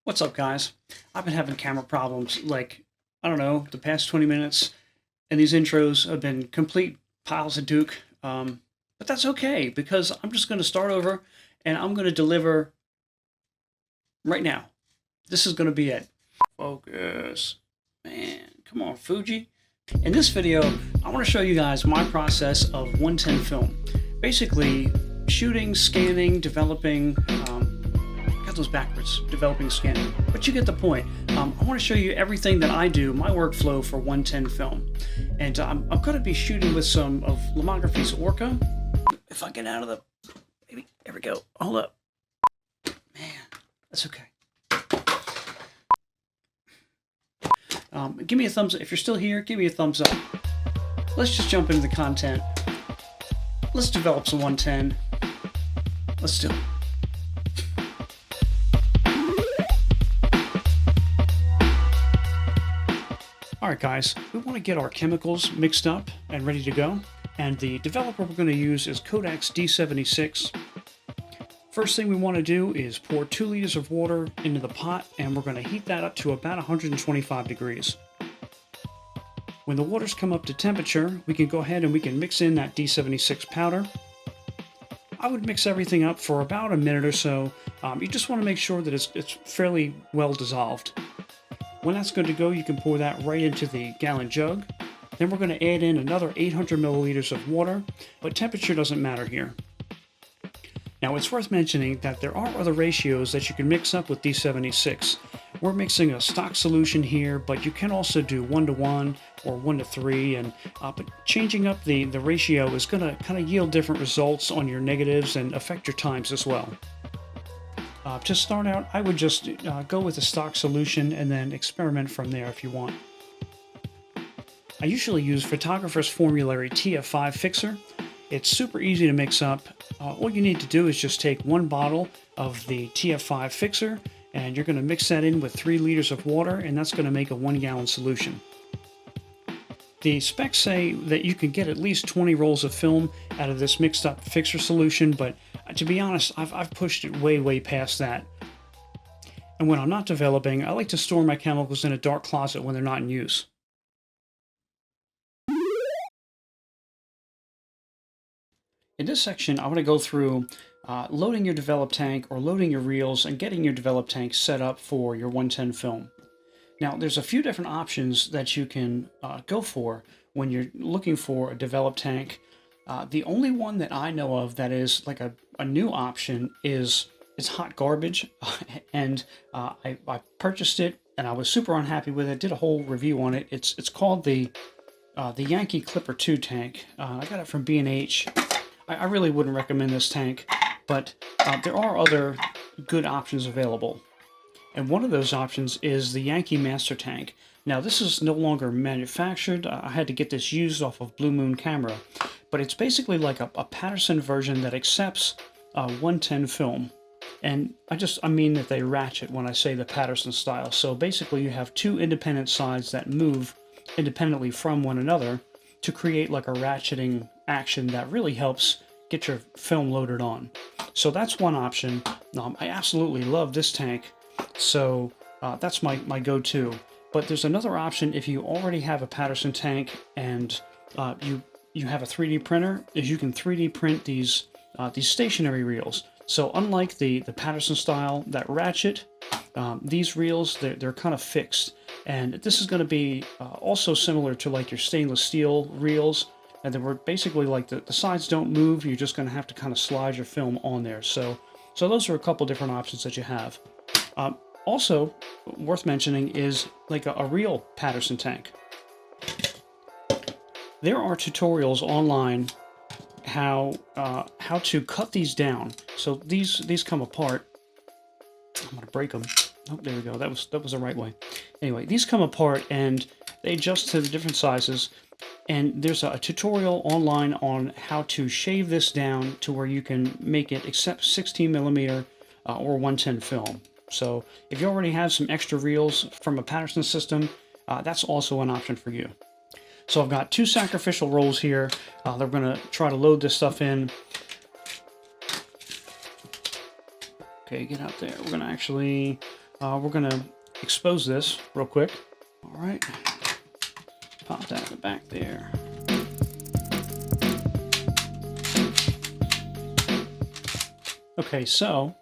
What's up, guys? I've been having camera problems, like, I don't know, the past 20 minutes, and these intros have been complete piles of Duke. But that's okay, because I'm just going to start over, and I'm going to deliver right now. This is going to be it. Focus. Man, come on, Fuji. In this video, I want to show you guys my process of 110 film. Basically, shooting, scanning, developing, got those backwards, developing, scanning, but you get the point. I want to show you everything that I do, my workflow for 110 film. And I'm going to be shooting with some of Lomography's Orca. If I get out of the, maybe, there we go, hold up. Man, that's okay. Give me a thumbs up. If you're still here, give me a thumbs up. Let's just jump into the content. Let's develop some 110. Let's do it. Alright guys, we want to get our chemicals mixed up and ready to go. And the developer we're going to use is Kodak D76. First thing we want to do is pour 2 liters of water into the pot, and we're going to heat that up to about 125 degrees. When the waters come up to temperature, we can go ahead and we can mix in that D76 powder. I would mix everything up for about a minute or so. You just want to make sure that it's fairly well dissolved. When that's good to go, you can pour that right into the gallon jug. Then we're going to add in another 800 milliliters of water, but temperature doesn't matter here. Now, it's worth mentioning that there are other ratios that you can mix up with D76. We're mixing a stock solution here, but you can also do 1:1 or 1:3, but changing up the ratio is going to kind of yield different results on your negatives and affect your times as well. To start out, I would just go with a stock solution and then experiment from there if you want. I usually use Photographer's Formulary TF5 Fixer. It's super easy to mix up. All you need to do is just take 1 bottle of the TF5 Fixer, and you're going to mix that in with 3 liters of water, and that's going to make a 1-gallon solution. The specs say that you can get at least 20 rolls of film out of this mixed up fixer solution, but to be honest, I've pushed it way past that. And when I'm not developing, I like to store my chemicals in a dark closet when they're not in use. In this section, I want to go through loading your developed tank or loading your reels and getting your developed tank set up for your 110 film. Now, there's a few different options that you can go for when you're looking for a developed tank. The only one that I know of that is like a new option is hot garbage, and I purchased it and I was super unhappy with it. Did a whole review on it. It's called the Yankee Clipper 2 tank. I got it from B&H. I really wouldn't recommend this tank, but there are other good options available. And one of those options is the Yankee Master Tank. Now, this is no longer manufactured. I had to get this used off of Blue Moon Camera, but it's basically like a Patterson version that accepts 110 film. And I mean that they ratchet when I say the Patterson style. So basically you have 2 independent sides that move independently from one another to create like a ratcheting action that really helps get your film loaded on. So that's one option. I absolutely love this tank. So that's my go-to. But there's another option if you already have a Patterson tank and you have a 3D printer, is you can 3D print these stationary reels. So unlike the Patterson style that ratchet, these reels, they're kind of fixed. And this is going to be also similar to like your stainless steel reels. And then we're basically like the sides don't move. You're just going to have to kind of slide your film on there. So those are a couple different options that you have. Also, worth mentioning is like a real Patterson tank. There are tutorials online how to cut these down. So these come apart. I'm gonna break them. Oh, there we go. That was the right way. Anyway, these come apart and they adjust to the different sizes. And there's a tutorial online on how to shave this down to where you can make it accept 16mm or 110 film. So if you already have some extra reels from a Patterson system, that's also an option for you. So I've got 2 sacrificial rolls here. They're going to try to load this stuff in. Okay, get out there. We're going to actually we're going to expose this real quick. All right, pop that in the back there. Okay, so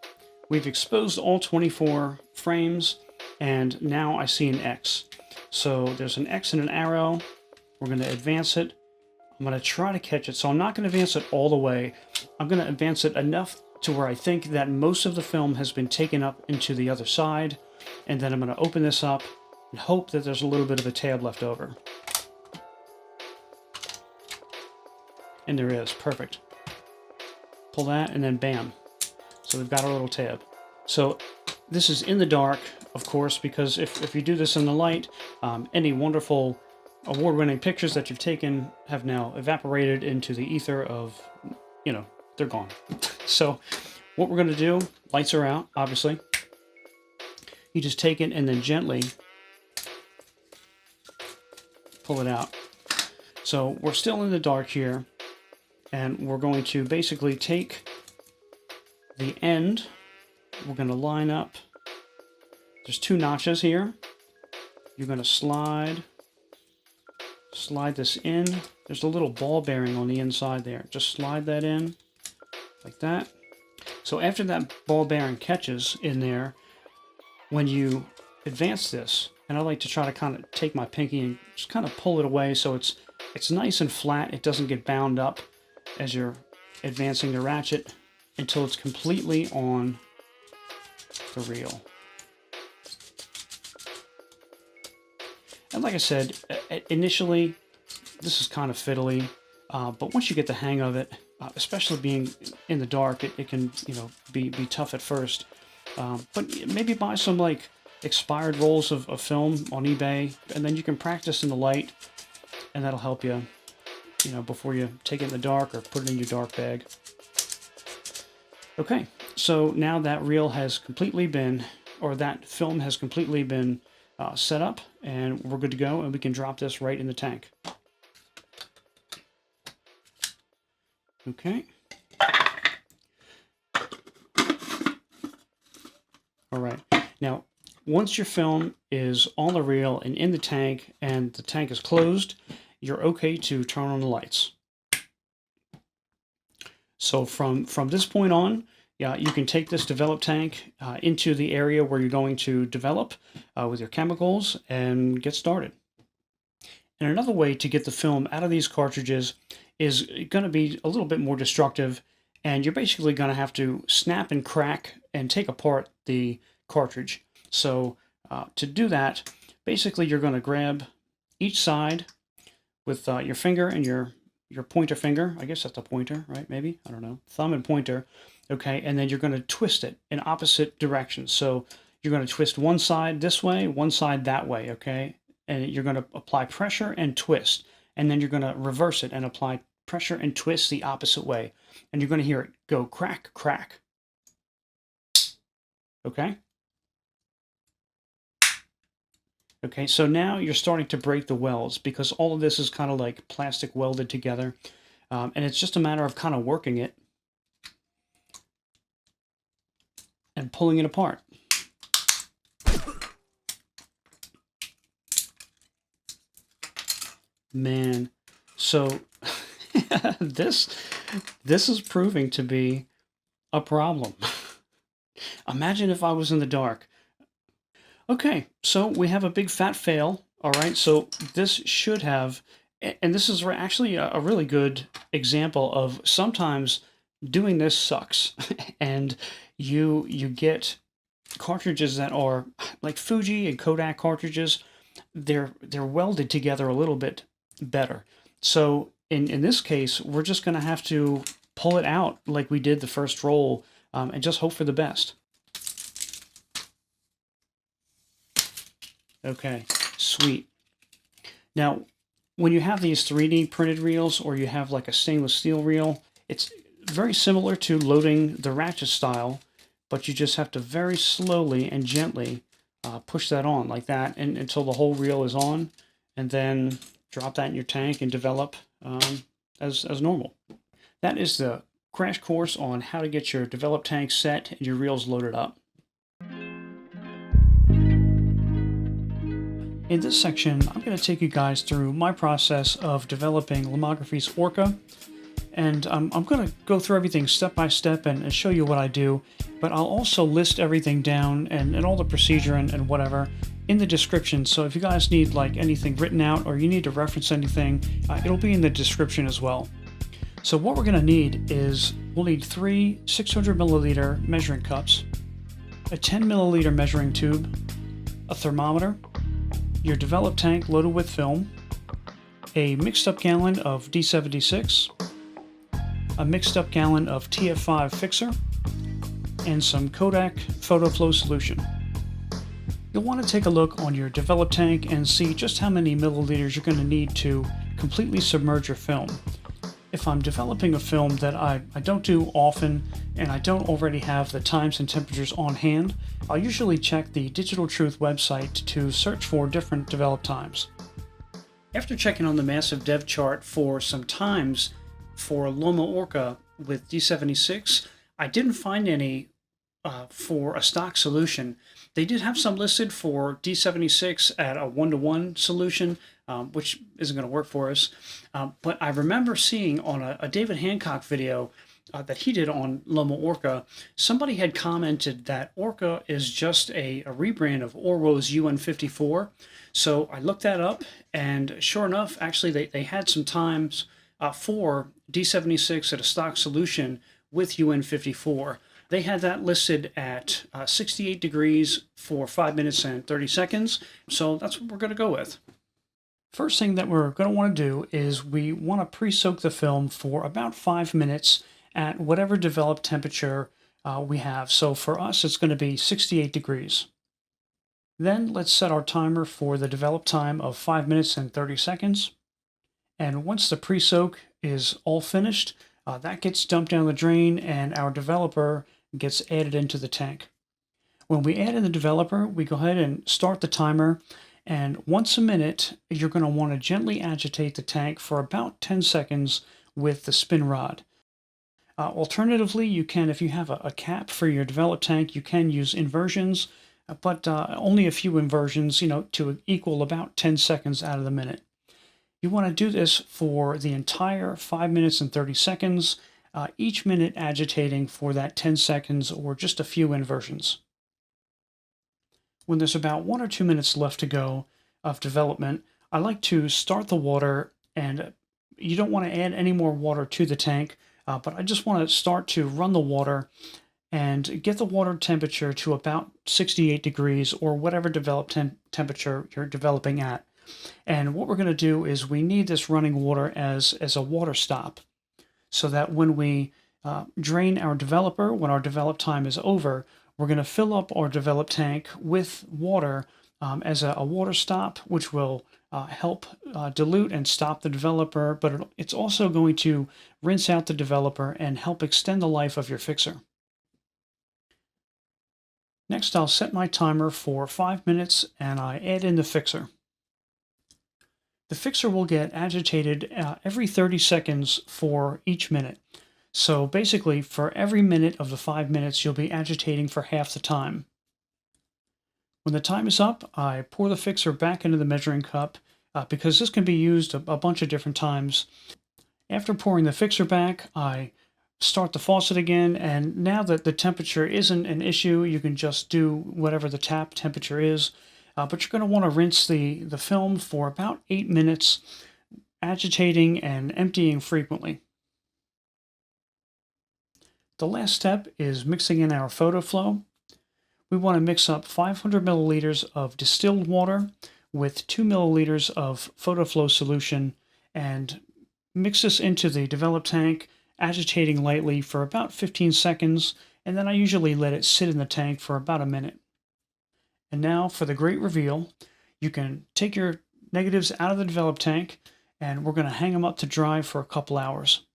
we've exposed all 24 frames, and now I see an X. So there's an X and an arrow. We're going to advance it. I'm going to try to catch it. So I'm not going to advance it all the way. I'm going to advance it enough to where I think that most of the film has been taken up into the other side. And then I'm going to open this up and hope that there's a little bit of a tab left over. And there is. Perfect. Pull that and then bam. So we've got our little tab. So this is in the dark, of course, because if you do this in the light, any wonderful award-winning pictures that you've taken have now evaporated into the ether of, they're gone. So what we're going to do, lights are out, obviously. You just take it and then gently pull it out. So we're still in the dark here, and we're going to basically take the end. We're going to line up. There's 2 notches here. You're going to slide this in. There's a little ball bearing on the inside there. Just slide that in like that. So after that ball bearing catches in there, when you advance this, and I like to try to kind of take my pinky and just kind of pull it away so it's nice and flat. It doesn't get bound up as you're advancing the ratchet until it's completely on the reel. And like I said, initially, this is kind of fiddly, but once you get the hang of it, especially being in the dark, it can, be tough at first. But maybe buy some like expired rolls of film on eBay, and then you can practice in the light, and that'll help you, before you take it in the dark or put it in your dark bag. Okay, so now that reel has completely been, or that film has completely been set up, and we're good to go, and we can drop this right in the tank. Okay. All right. Now, once your film is on the reel and in the tank, and the tank is closed, you're okay to turn on the lights. So from this point on, you can take this develop tank into the area where you're going to develop with your chemicals and get started. And another way to get the film out of these cartridges is going to be a little bit more destructive, and you're basically going to have to snap and crack and take apart the cartridge. So to do that, basically you're going to grab each side with your finger and your pointer finger. I guess that's a pointer, right? Maybe, I don't know, thumb and pointer. Okay, and then you're going to twist it in opposite directions. So you're going to twist one side this way, one side that way, okay? And you're going to apply pressure and twist. And then you're going to reverse it and apply pressure and twist the opposite way. And you're going to hear it go crack, crack. Okay? Okay, so now you're starting to break the welds, because all of this is kind of like plastic welded together. And it's just a matter of kind of working it and pulling it apart. Man, so this is proving to be a problem. Imagine if I was in the dark. Okay, so we have a big fat fail. All right, so this should have, and this is actually a really good example of sometimes doing this sucks, and you get cartridges that are like Fuji and Kodak cartridges. They're welded together a little bit better. So in this case, we're just going to have to pull it out like we did the first roll, and just hope for the best. Okay, sweet. Now, when you have these 3D printed reels, or you have like a stainless steel reel, it's very similar to loading the ratchet style, but you just have to very slowly and gently push that on like that until the whole reel is on, and then drop that in your tank and develop as normal. That is the crash course on how to get your develop tank set and your reels loaded up. In this section, I'm going to take you guys through my process of developing Lomography's Orca, and I'm going to go through everything step by step and show you what I do, but I'll also list everything down and all the procedure and whatever in the description. So if you guys need like anything written out or you need to reference anything, it'll be in the description as well. So what we're going to need is, we'll need 3 600 milliliter measuring cups, a 10 milliliter measuring tube, a thermometer, your developed tank loaded with film, a mixed up gallon of D76, a mixed up gallon of TF5 fixer, and some Kodak photo flow solution. You'll want to take a look on your developed tank and see just how many milliliters you're going to need to completely submerge your film. If I'm developing a film that I don't do often and I don't already have the times and temperatures on hand, I'll usually check the Digital Truth website to search for different develop times. After checking on the massive dev chart for some times for Lomography Orca with D76, I didn't find any for a stock solution. They did have some listed for D76 at a 1:1 solution, which isn't going to work for us. But I remember seeing on a David Hancock video that he did on Lomography Orca, somebody had commented that Orca is just a rebrand of Orwo's UN54. So I looked that up, and sure enough, actually they had some times for D76 at a stock solution with UN54. They had that listed at 68 degrees for 5 minutes and 30 seconds, so that's what we're going to go with. First thing that we're going to want to do is we want to pre-soak the film for about 5 minutes at whatever developed temperature we have. So for us, it's going to be 68 degrees. Then let's set our timer for the developed time of 5 minutes and 30 seconds. And once the pre-soak is all finished, that gets dumped down the drain and our developer gets added into the tank. When we add in the developer, we go ahead and start the timer, and once a minute, you're going to want to gently agitate the tank for about 10 seconds with the spin rod. Alternatively, you can, if you have a cap for your developed tank, you can use inversions, but only a few inversions, to equal about 10 seconds out of the minute. You want to do this for the entire 5 minutes and 30 seconds, each minute agitating for that 10 seconds or just a few inversions. When there's about 1 or 2 minutes left to go of development, I like to start the water, and you don't want to add any more water to the tank, but I just want to start to run the water and get the water temperature to about 68 degrees or whatever developed temperature you're developing at. And what we're going to do is we need this running water as a water stop, so that when we drain our developer, when our develop time is over, we're going to fill up our developed tank with water as a water stop, which will help dilute and stop the developer, but it's also going to rinse out the developer and help extend the life of your fixer. Next, I'll set my timer for 5 minutes and I add in the fixer. The fixer will get agitated every 30 seconds for each minute. So basically, for every minute of the 5 minutes, you'll be agitating for half the time. When the time is up, I pour the fixer back into the measuring cup because this can be used a bunch of different times. After pouring the fixer back, I start the faucet again, and now that the temperature isn't an issue, you can just do whatever the tap temperature is. But you're going to want to rinse the film for about 8 minutes, agitating and emptying frequently. The last step is mixing in our photo flow. We want to mix up 500 milliliters of distilled water with 2 milliliters of photo flow solution and mix this into the developed tank, agitating lightly for about 15 seconds, and then I usually let it sit in the tank for about a minute. And now for the great reveal, you can take your negatives out of the developed tank, and we're going to hang them up to dry for a couple hours.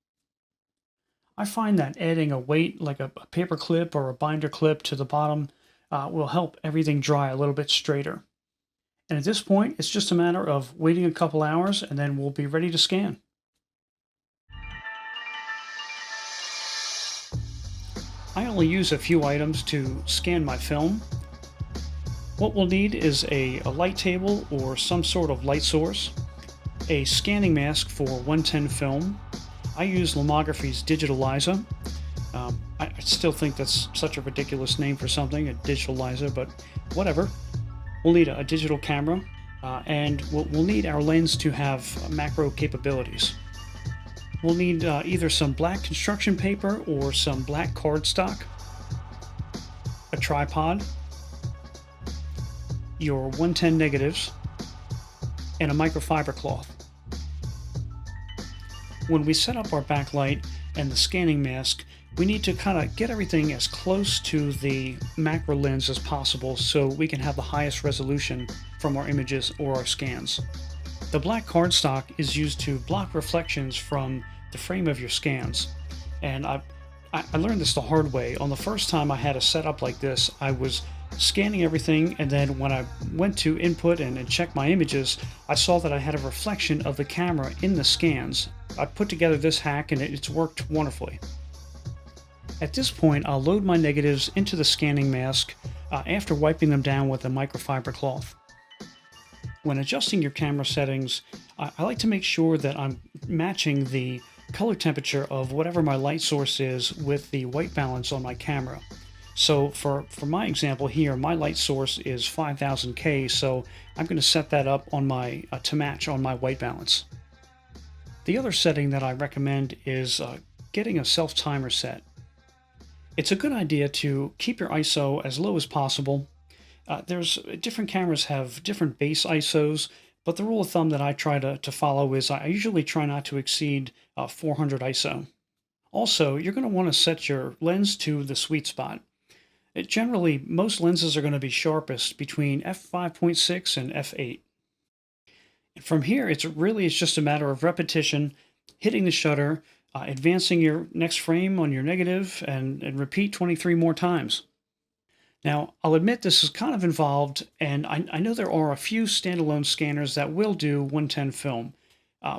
I find that adding a weight like a paper clip or a binder clip to the bottom will help everything dry a little bit straighter. And at this point, it's just a matter of waiting a couple hours, and then we'll be ready to scan. I only use a few items to scan my film. What we'll need is a light table or some sort of light source, a scanning mask for 110 film. I use Lomography's Digitalizer. I still think that's such a ridiculous name for something, a Digitalizer, but whatever. We'll need a digital camera, and we'll need our lens to have macro capabilities. We'll need either some black construction paper or some black cardstock, a tripod, your 110 negatives, and a microfiber cloth. When we set up our backlight and the scanning mask, we need to kind of get everything as close to the macro lens as possible so we can have the highest resolution from our images or our scans. The black cardstock is used to block reflections from the frame of your scans, and I learned this the hard way. On the first time I had a setup like this, I was scanning everything, and then when I went to input and check my images, I saw that I had a reflection of the camera in the scans. I put together this hack and it's worked wonderfully. At this point, I'll load my negatives into the scanning mask after wiping them down with a microfiber cloth. When adjusting your camera settings, I like to make sure that I'm matching the color temperature of whatever my light source is with the white balance on my camera. So for my example here, my light source is 5000K, so I'm going to set that up on my to match on my white balance. The other setting that I recommend is getting a self-timer set. It's a good idea to keep your ISO as low as possible. Different cameras have different base ISOs, but the rule of thumb that I try to follow is I usually try not to exceed 400 ISO. Also, you're going to want to set your lens to the sweet spot. Generally, most lenses are going to be sharpest between f5.6 and f8. From here, it's just a matter of repetition, hitting the shutter, advancing your next frame on your negative, and repeat 23 more times. Now, I'll admit this is kind of involved, and I know there are a few standalone scanners that will do 110 film.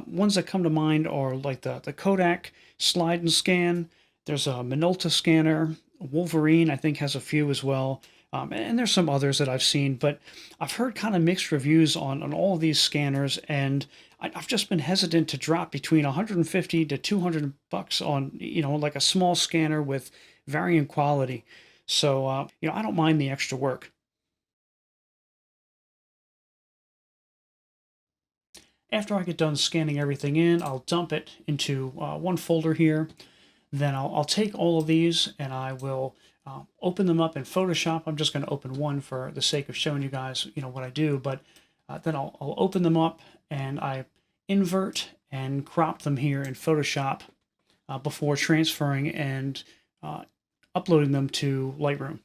Ones that come to mind are like the Kodak Slide and Scan. There's a Minolta scanner. Wolverine, I think, has a few as well. And there's some others that I've seen, but I've heard kind of mixed reviews on all of these scanners, and I've just been hesitant to drop between 150 to 200 bucks on, like a small scanner with varying quality. So, I don't mind the extra work. After I get done scanning everything in, I'll dump it into one folder here. Then I'll take all of these and I will open them up in Photoshop. I'm just going to open one for the sake of showing you guys, what I do. But then I'll open them up and I invert and crop them here in Photoshop before transferring and uploading them to Lightroom.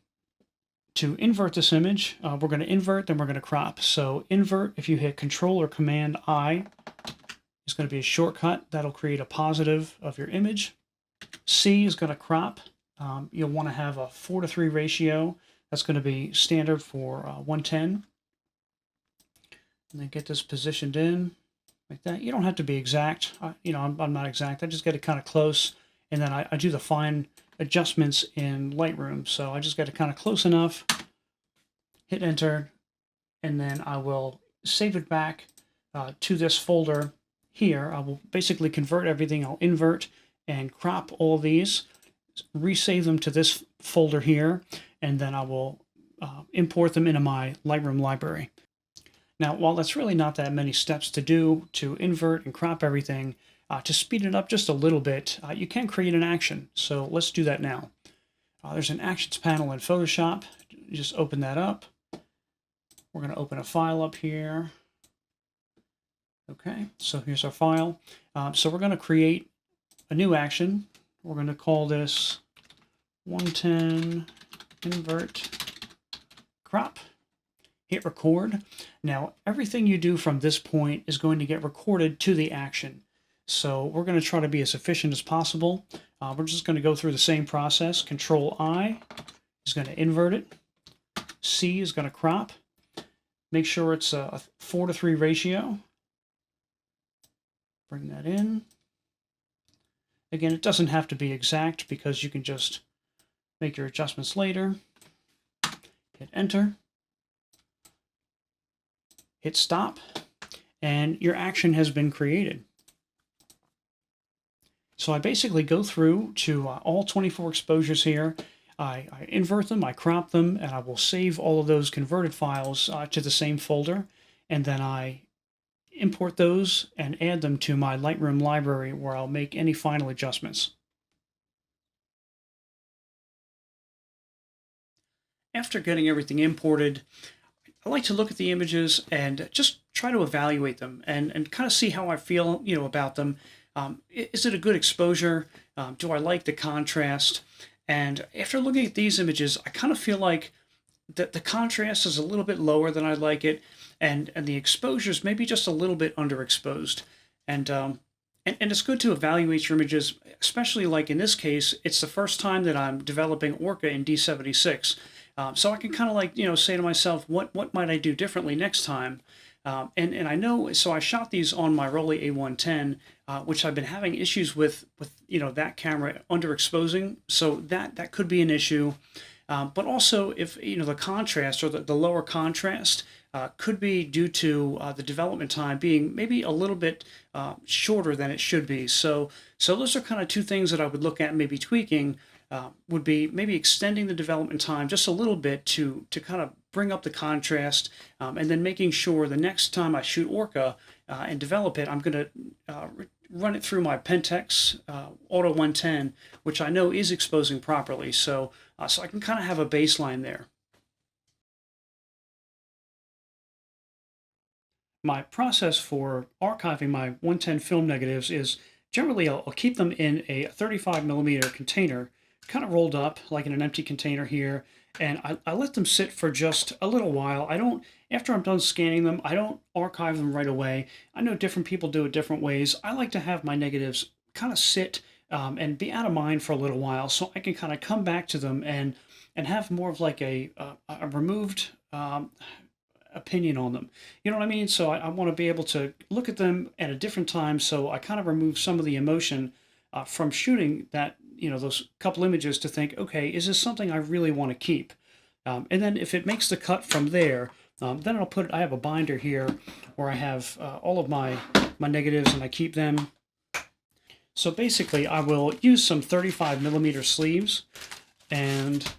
To invert this image, we're going to invert, then we're going to crop. So invert, if you hit Control or Command I, is going to be a shortcut. That'll create a positive of your image. C is going to crop. You'll want to have a 4:3 ratio. That's going to be standard for 110. And then get this positioned in like that. You don't have to be exact. I'm not exact. I just get it kind of close. And then I do the fine adjustments in Lightroom. So I just get it kind of close enough, hit enter, and then I will save it back to this folder here. I will basically convert everything. I'll invert and crop all these, resave them to this folder here, and then I will import them into my Lightroom library. Now, while that's really not that many steps to do to invert and crop everything, to speed it up just a little bit, you can create an action. So let's do that now. There's an Actions panel in Photoshop. You just open that up. We're going to open a file up here. Okay, so here's our file. So we're going to create a new action. We're going to call this 110 invert crop. Hit record. Now, everything you do from this point is going to get recorded to the action. So we're going to try to be as efficient as possible. We're just going to go through the same process. Control I is going to invert it. C is going to crop. Make sure it's a 4:3 ratio. Bring that in. Again, it doesn't have to be exact because you can just make your adjustments later. Hit enter. hit stop, and your action has been created. So I basically go through to all 24 exposures here. I invert them, I crop them, and I will save all of those converted files to the same folder. And then I import those and add them to my Lightroom library where I'll make any final adjustments. After getting everything imported, I like to look at the images and just try to evaluate them and kind of see how I feel, about them. Is it a good exposure? Do I like the contrast? And after looking at these images, I kind of feel like the contrast is a little bit lower than I'd like it, and the exposure is maybe just a little bit underexposed. And it's good to evaluate your images, especially like in this case, it's the first time that I'm developing Orca in D76. So I can kind of like, say to myself, what might I do differently next time? And I know, so I shot these on my Rollei A110, which I've been having issues with that camera underexposing. So that could be an issue. But also if, the contrast or the lower contrast could be due to the development time being maybe a little bit shorter than it should be. So those are kind of two things that I would look at maybe tweaking. Would be maybe extending the development time just a little bit to kind of bring up the contrast, and then making sure the next time I shoot Orca and develop it, I'm going to run it through my Pentax Auto110, which I know is exposing properly, so I can kind of have a baseline there. My process for archiving my 110 film negatives is generally I'll keep them in a 35mm container, kind of rolled up like in an empty container here, and I let them sit for just a little while. I don't, after I'm done scanning them, I don't archive them right away. I know different people do it different ways. I like to have my negatives kind of sit and be out of mind for a little while, so I can kind of come back to them and have more of like a removed opinion on them. You know what I mean? So I want to be able to look at them at a different time, so I kind of remove some of the emotion from shooting that, those couple images, to think, okay, is this something I really want to keep? And then if it makes the cut from there, then I'll put it, I have a binder here where I have all of my negatives and I keep them. So basically I will use some 35mm sleeves, and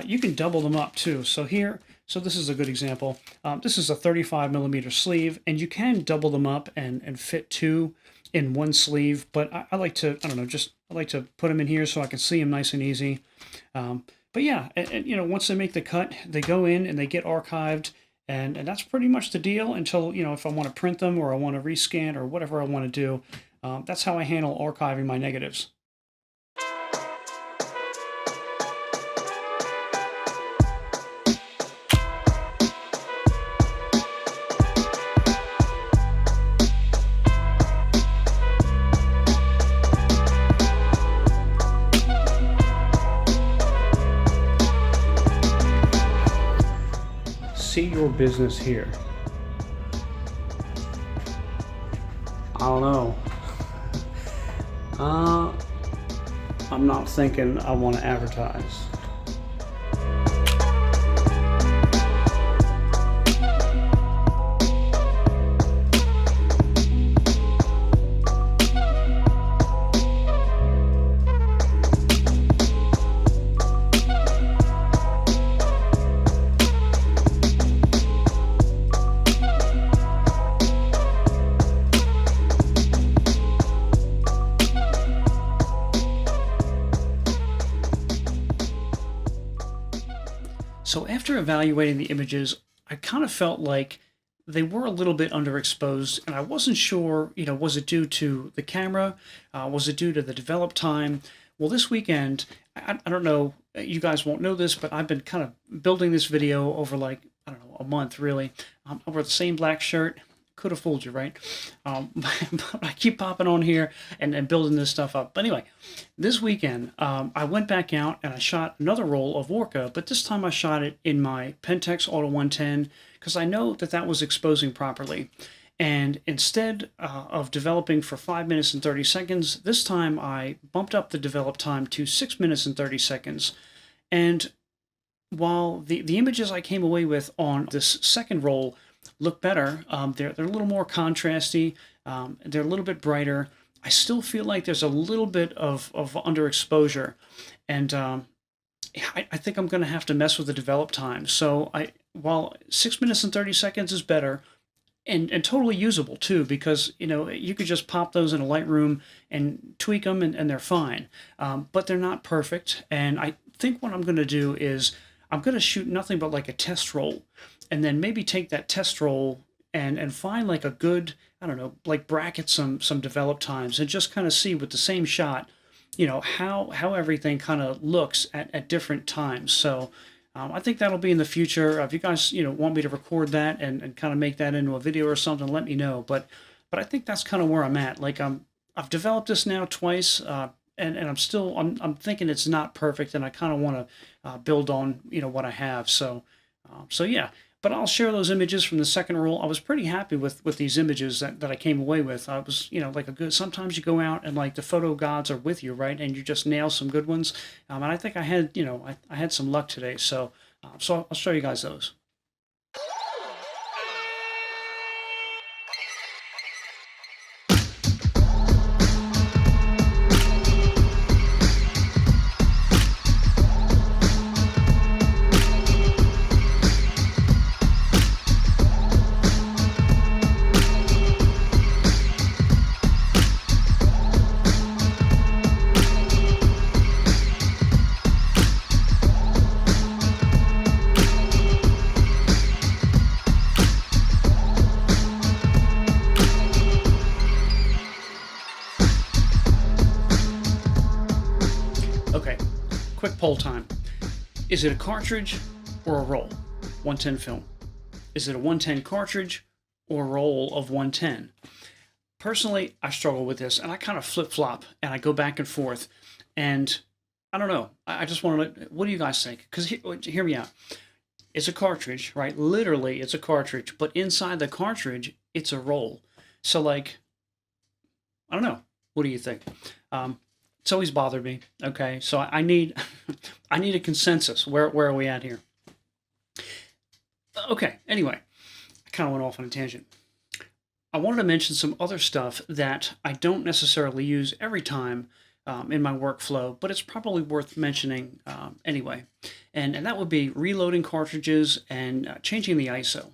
you can double them up too. So here, so this is a good example. This is a 35mm sleeve, and you can double them up and fit two in one sleeve, but I like to, I don't know, I like to put them in here so I can see them nice and easy. But yeah, and once they make the cut, they go in and they get archived, and that's pretty much the deal until, if I want to print them or I want to rescan or whatever I want to do. That's how I handle archiving my negatives. See your business here. I don't know. I'm not thinking I want to advertise. So after evaluating the images, I kind of felt like they were a little bit underexposed, and I wasn't sure, was it due to the camera? Was it due to the develop time? Well, this weekend, I don't know, you guys won't know this, but I've been kind of building this video over like, I don't know, a month really. I wear the same black shirt. Could have fooled you, right? But I keep popping on here and building this stuff up. But anyway, this weekend, I went back out and I shot another roll of Orca, but this time I shot it in my Pentax Auto110 because I know that was exposing properly. And instead of developing for 5 minutes and 30 seconds, this time I bumped up the develop time to 6 minutes and 30 seconds. And while the images I came away with on this second roll look better. They're a little more contrasty. They're a little bit brighter. I still feel like there's a little bit of underexposure, and I think I'm going to have to mess with the develop time. So while 6 minutes and 30 seconds is better, and totally usable too, because you could just pop those in a Lightroom and tweak them, and they're fine. But they're not perfect, and I think what I'm going to do is I'm going to shoot nothing but like a test roll, and then maybe take that test roll and find like a good, I don't know, like bracket some develop times, and just kind of see with the same shot, how everything kind of looks at different times. So I think that'll be in the future. If you guys want me to record that and kind of make that into a video or something, let me know. But I think that's kind of where I'm at. Like I've developed this now twice, and I'm thinking it's not perfect, and I kind of want to build on what I have. So yeah. But I'll share those images from the second roll. I was pretty happy with these images that I came away with. I was, like sometimes you go out and like the photo gods are with you, right? And you just nail some good ones. And I think I had, I had some luck today. So I'll show you guys those. Okay, quick poll time. Is it a cartridge or a roll? 110 film. Is it a 110 cartridge or a roll of 110? Personally, I struggle with this, and I kind of flip-flop, and I go back and forth, and I don't know. I just want to, what do you guys think? Because hear me out. It's a cartridge, right? Literally, it's a cartridge, but inside the cartridge, it's a roll. So, like, I don't know. What do you think? It's always bothered me. Okay, so I need I need a consensus. Where are we at here? Okay. Anyway, I kind of went off on a tangent. I wanted to mention some other stuff that I don't necessarily use every time in my workflow, but it's probably worth mentioning anyway. And that would be reloading cartridges and changing the ISO.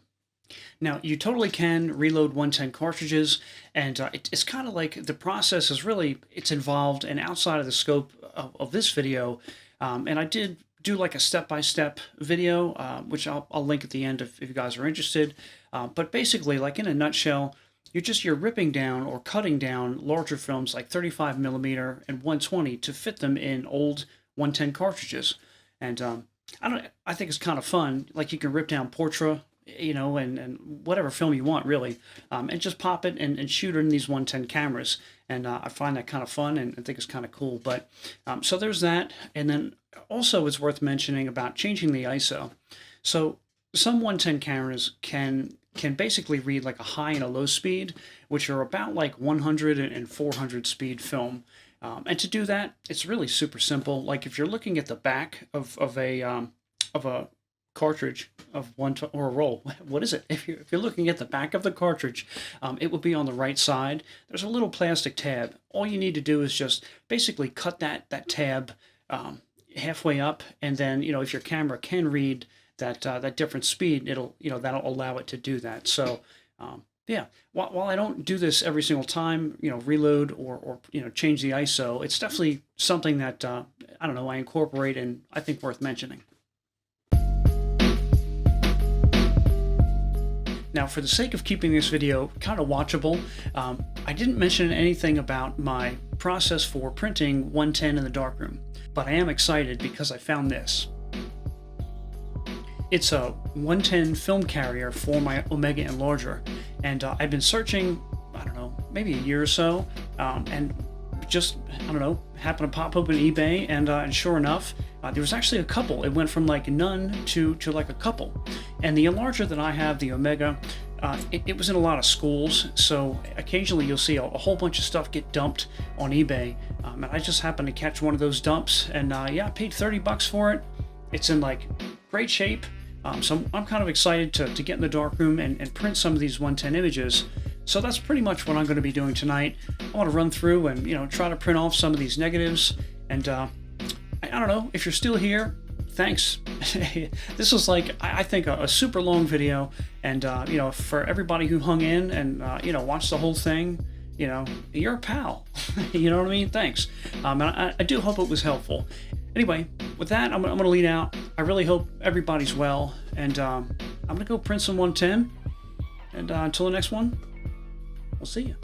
Now, you totally can reload 110 cartridges, and it's kind of like the process is really, it's involved and outside of the scope of this video. And I did do like a step-by-step video, which I'll link at the end if you guys are interested. But basically, like in a nutshell, you're ripping down or cutting down larger films like 35 millimeter and 120 to fit them in old 110 cartridges. And I think it's kind of fun. Like you can rip down Portra, and whatever film you want, really, and just pop it and shoot it in these 110 cameras. And I find that kind of fun, and I think it's kind of cool. But so there's that. And then also it's worth mentioning about changing the ISO. So some 110 cameras can basically read like a high and a low speed, which are about like 100 and 400 speed film. And to do that, it's really super simple. Like if you're looking at the back of a cartridge of or a roll, what is it? If you're looking at the back of the cartridge, it will be on the right side. There's a little plastic tab. All you need to do is just basically cut that tab halfway up, and then if your camera can read that different speed, that'll allow it to do that. So yeah, while I don't do this every single time, reload or change the ISO, it's definitely something that I don't know, I incorporate, and I think worth mentioning. Now, for the sake of keeping this video kind of watchable, I didn't mention anything about my process for printing 110 in the darkroom, but I am excited because I found this. It's a 110 film carrier for my Omega Enlarger, and I've been searching, I don't know, maybe a year or so, and just, I don't know, happened to pop open eBay, and sure enough, there was actually a couple. It went from like none to like a couple. And the enlarger that I have, the Omega, it was in a lot of schools, so occasionally you'll see a whole bunch of stuff get dumped on eBay, and I just happened to catch one of those dumps, and yeah, I paid $30 for it. It's in like great shape. So I'm kind of excited to get in the darkroom and print some of these 110 images. So that's pretty much what I'm going to be doing tonight. I want to run through and, you know, try to print off some of these negatives. And I don't know, if you're still here, thanks. This was like, I think, a super long video. And, you know, for everybody who hung in and, you know, watched the whole thing, you know, you're a pal. You know what I mean? Thanks. And I do hope it was helpful. Anyway, with that, I'm going to lead out. I really hope everybody's well. And I'm going to go print some 110. And until the next one, we'll see you.